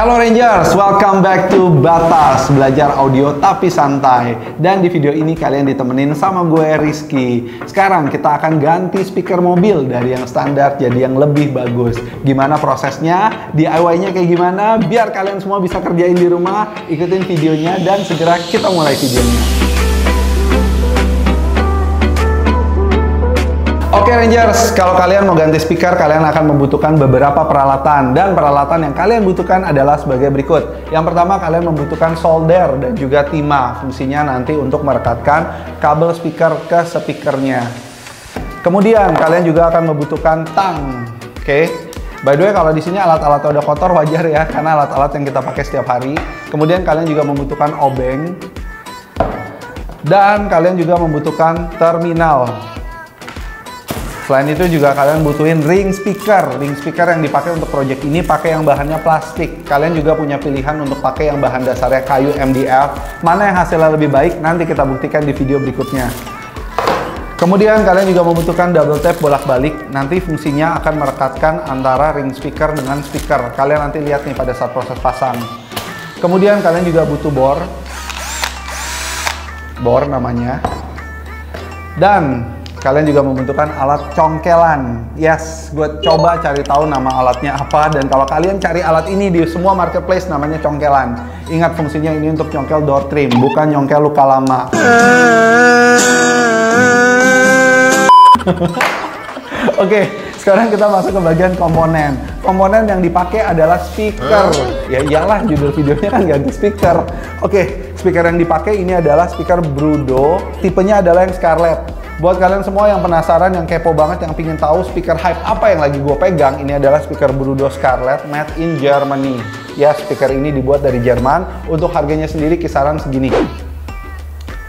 Halo Rangers, welcome back to Batas, belajar audio tapi santai. Dan di video ini kalian ditemenin sama gue Rizky. Sekarang kita akan ganti speaker mobil dari yang standar jadi yang lebih bagus. Gimana prosesnya, DIY-nya kayak gimana, biar kalian semua bisa kerjain di rumah. Ikutin videonya dan segera kita mulai videonya. Oke Rangers, kalau kalian mau ganti speaker, kalian akan membutuhkan beberapa peralatan. Dan peralatan yang kalian butuhkan adalah sebagai berikut. Yang pertama, kalian membutuhkan solder dan juga timah. Fungsinya nanti untuk merekatkan kabel speaker ke speakernya. Kemudian, kalian juga akan membutuhkan tang. Oke. By the way, kalau di sini alat-alat udah kotor wajar ya, karena alat-alat yang kita pakai setiap hari. Kemudian kalian juga membutuhkan obeng. Dan kalian juga membutuhkan terminal. Selain itu juga kalian butuhin ring speaker. Ring speaker yang dipakai untuk project ini pakai yang bahannya plastik. Kalian juga punya pilihan untuk pakai yang bahan dasarnya kayu MDF. Mana yang hasilnya lebih baik nanti kita buktikan di video berikutnya. Kemudian kalian juga membutuhkan double tape bolak-balik. Nanti fungsinya akan merekatkan antara ring speaker dengan speaker. Kalian nanti lihat nih pada saat proses pasang. Kemudian kalian juga butuh bor. Bor namanya. Dan kalian juga membutuhkan alat congkelan. Yes, gue coba cari tahu nama alatnya apa. Dan kalau kalian cari alat ini di semua marketplace namanya congkelan. Ingat fungsinya ini untuk congkel door trim, bukan nyongkel luka lama. Oke, sekarang kita masuk ke bagian komponen. Komponen yang dipakai adalah speaker. Ya iyalah, judul videonya kan ganti speaker. Oke, speaker yang dipakai ini adalah speaker Brudo. Tipenya adalah yang Scarlett. Buat kalian semua yang penasaran, yang kepo banget, yang pingin tahu speaker hype apa yang lagi gue pegang, ini adalah speaker Brudo Scarlett made in Germany. Ya, speaker ini dibuat dari Jerman. Untuk harganya sendiri kisaran segini.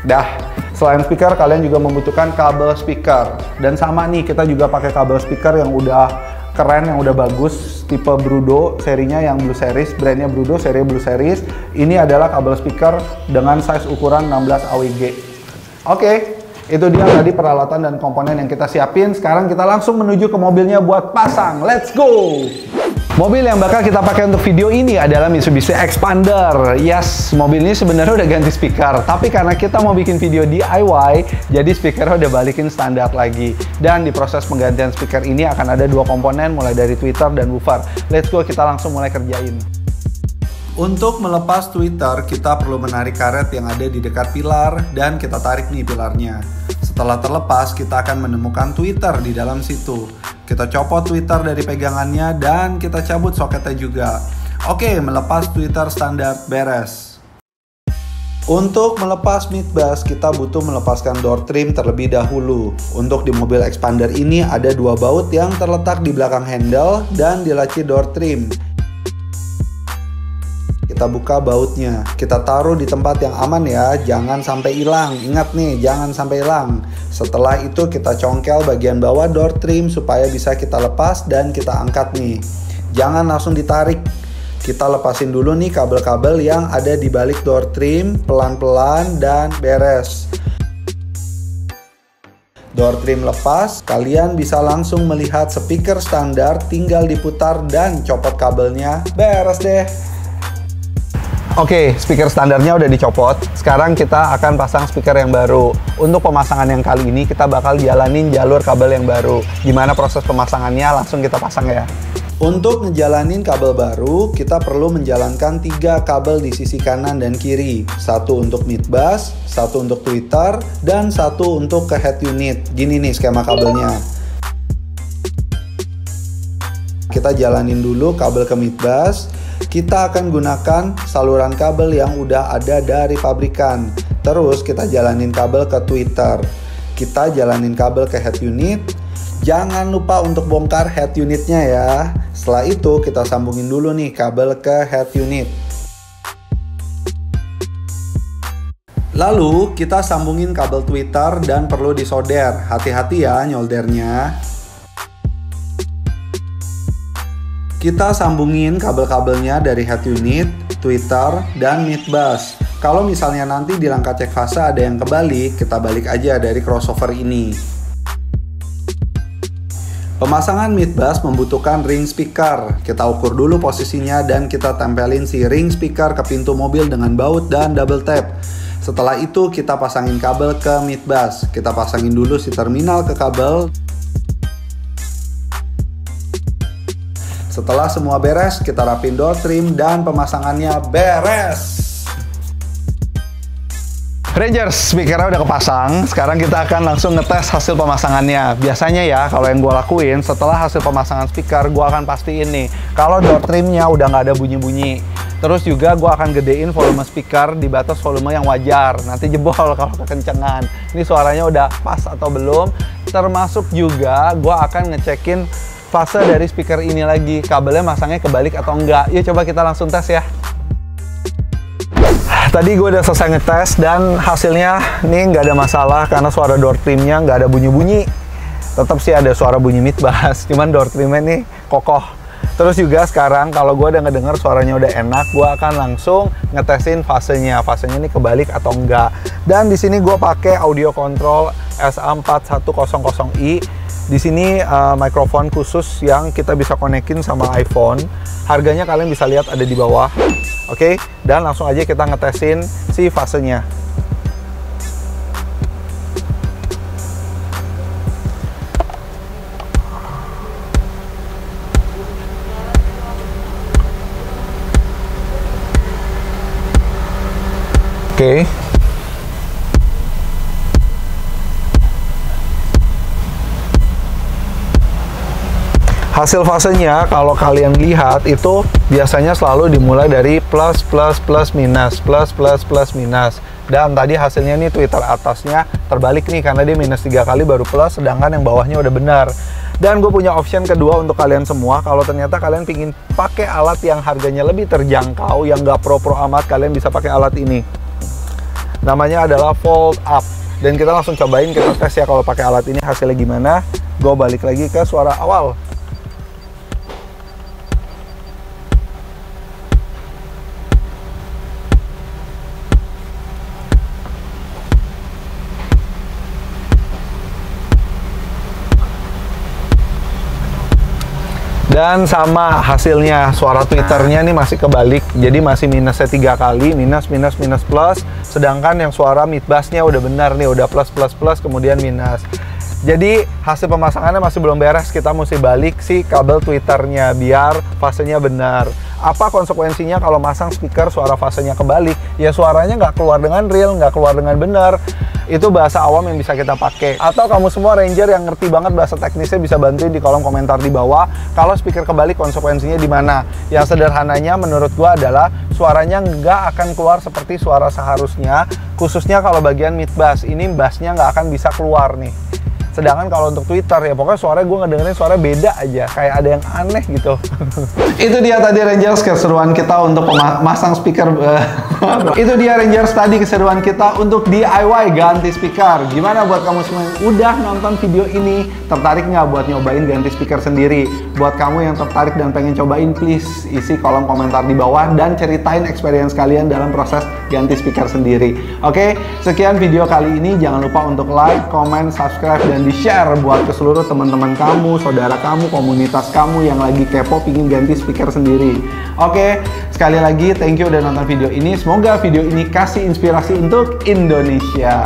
Dah, selain speaker, kalian juga membutuhkan kabel speaker. Dan sama nih, kita juga pakai kabel speaker yang udah keren, yang udah bagus, tipe Brudo, serinya yang Blue Series, brandnya Brudo, seri Blue Series. Ini adalah kabel speaker dengan size ukuran 16 AWG. Oke. Itu dia tadi peralatan dan komponen yang kita siapin. Sekarang kita langsung menuju ke mobilnya buat pasang. Let's go! Mobil yang bakal kita pakai untuk video ini adalah Mitsubishi Xpander. Yes, mobil ini sebenarnya udah ganti speaker. Tapi karena kita mau bikin video DIY, jadi speakernya udah balikin standar lagi. Dan di proses penggantian speaker ini akan ada dua komponen, mulai dari tweeter dan woofer. Let's go, kita langsung mulai kerjain. Untuk melepas tweeter, kita perlu menarik karet yang ada di dekat pilar dan kita tarik nih pilarnya. Setelah terlepas, kita akan menemukan tweeter di dalam situ. Kita copot tweeter dari pegangannya dan kita cabut soketnya juga. Oke, melepas tweeter standar beres. Untuk melepas mid bass, kita butuh melepaskan door trim terlebih dahulu. Untuk di mobil Xpander ini ada dua baut yang terletak di belakang handle dan di laci door trim. Kita buka bautnya, kita taruh di tempat yang aman ya, jangan sampai hilang. Ingat nih, jangan sampai hilang. Setelah itu kita congkel bagian bawah door trim supaya bisa kita lepas dan kita angkat nih. Jangan langsung ditarik. Kita lepasin dulu nih kabel-kabel yang ada di balik door trim, pelan-pelan dan beres. Door trim lepas, kalian bisa langsung melihat speaker standar, tinggal diputar dan copot kabelnya, beres deh. Oke, speaker standarnya udah dicopot. Sekarang kita akan pasang speaker yang baru. Untuk pemasangan yang kali ini kita bakal jalanin jalur kabel yang baru. Gimana proses pemasangannya? Langsung kita pasang ya. Untuk ngejalanin kabel baru, kita perlu menjalankan 3 kabel di sisi kanan dan kiri. Satu untuk mid bass, satu untuk tweeter, dan satu untuk ke head unit. Gini nih skema kabelnya. Kita jalanin dulu kabel ke mid bass. Kita akan gunakan saluran kabel yang udah ada dari pabrikan. Terus kita jalanin kabel ke tweeter. Kita jalanin kabel ke head unit. Jangan lupa untuk bongkar head unitnya ya. Setelah itu kita sambungin dulu nih kabel ke head unit. Lalu kita sambungin kabel tweeter dan perlu disolder. Hati-hati ya nyoldernya. Kita sambungin kabel-kabelnya dari head unit, tweeter, dan mid bass. Kalau misalnya nanti di langkah cek fase ada yang kebalik, kita balik aja dari crossover ini. Pemasangan mid bass membutuhkan ring speaker. Kita ukur dulu posisinya dan kita tempelin si ring speaker ke pintu mobil dengan baut dan double tap. Setelah itu kita pasangin kabel ke mid bass. Kita pasangin dulu si terminal ke kabel. Setelah semua beres, kita rapin door trim dan pemasangannya beres. Rangers, speakernya udah kepasang. Sekarang kita akan langsung ngetes hasil pemasangannya. Biasanya ya, kalau yang gue lakuin, setelah hasil pemasangan speaker, gue akan pastiin nih, kalau door trimnya udah nggak ada bunyi-bunyi. Terus juga gue akan gedein volume speaker di batas volume yang wajar. Nanti jebol kalau kekencengan. Ini suaranya udah pas atau belum. Termasuk juga gue akan ngecekin fase dari speaker ini lagi. Kabelnya masangnya kebalik atau enggak. Yuk coba kita langsung tes ya. Tadi gue udah selesai ngetes dan hasilnya nih nggak ada masalah karena suara door trimnya nggak ada bunyi-bunyi. Tetap sih ada suara bunyi mid bass, cuman door trimnya nih kokoh. Terus juga sekarang kalau gue udah ngedenger suaranya udah enak, gue akan langsung ngetesin fasenya. Fasenya ini kebalik atau enggak. Dan di sini gue pakai audio control SA4100i. Di sini mikrofon khusus yang kita bisa konekin sama iPhone. Harganya kalian bisa lihat ada di bawah. Oke, dan langsung aja kita ngetesin si fasenya. Oke. Hasil fasenya kalau kalian lihat itu biasanya selalu dimulai dari plus plus plus minus, plus plus plus minus. Dan tadi hasilnya nih Twitter atasnya terbalik nih karena dia minus 3 kali baru plus, sedangkan yang bawahnya udah benar. Dan gue punya option kedua untuk kalian semua. Kalau ternyata kalian pingin pakai alat yang harganya lebih terjangkau, yang nggak pro-pro amat, kalian bisa pakai alat ini. Namanya adalah Fold Up. Dan kita langsung cobain, kita tes ya kalau pakai alat ini hasilnya gimana. Gue balik lagi ke suara awal. Dan sama hasilnya, suara Twitternya nih masih kebalik, jadi masih minusnya 3 kali, minus, minus, minus, plus. Sedangkan yang suara mid bassnya udah benar nih, udah plus, plus, plus, kemudian minus. Jadi hasil pemasangannya masih belum beres, kita mesti balik si kabel Twitternya biar fasenya benar. Apa konsekuensinya kalau masang speaker suara fasenya kebalik? Ya suaranya nggak keluar dengan real, nggak keluar dengan benar. Itu bahasa awam yang bisa kita pakai. Atau kamu semua ranger yang ngerti banget bahasa teknisnya bisa bantuin di kolom komentar di bawah. Kalau speaker kebalik konsekuensinya di mana? Yang sederhananya menurut gua adalah suaranya nggak akan keluar seperti suara seharusnya. Khususnya kalau bagian mid bass, ini bassnya nggak akan bisa keluar nih. Sedangkan kalau untuk Twitter ya pokoknya suara gue ngedengerin suara beda aja, kayak ada yang aneh gitu. Itu dia tadi Rangers keseruan kita untuk memasang speaker. Itu dia Rangers tadi keseruan kita untuk DIY ganti speaker. Gimana buat kamu semua yang udah nonton video ini, tertarik nggak buat nyobain ganti speaker sendiri? Buat kamu yang tertarik dan pengen cobain, please isi kolom komentar di bawah dan ceritain experience kalian dalam proses ganti speaker sendiri. Oke, sekian video kali ini. Jangan lupa untuk like, comment, subscribe, dan di-share buat ke seluruh teman-teman kamu, saudara kamu, komunitas kamu yang lagi kepo pingin ganti speaker sendiri. Oke, sekali lagi thank you udah nonton video ini. Semoga video ini kasih inspirasi untuk Indonesia.